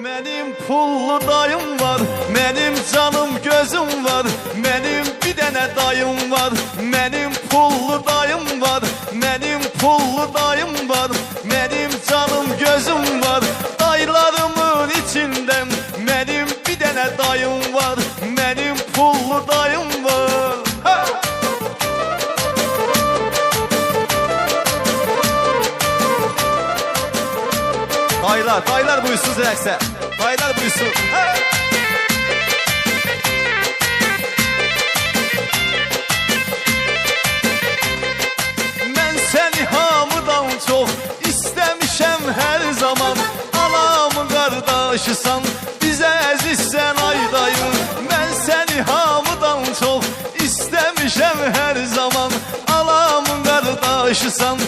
Benim pullu dayım var, benim canım gözüm var, benim bir tane dayım var, benim pullu dayım var, benim pullu dayım var, benim canım gözüm var. Dayılarımın içinden benim bir tane dayım var, benim pullu dayım var. Ha! Dayılar buyursun rəqsə. Dayılar buyursun. Hey! Mən səni hamıdan çox istəmişəm hər zaman. Anamın qardaşısan, bizə əzizsən ay dayım. Mən səni hamıdan çox istəmişəm hər zaman. Anamın qardaşısan,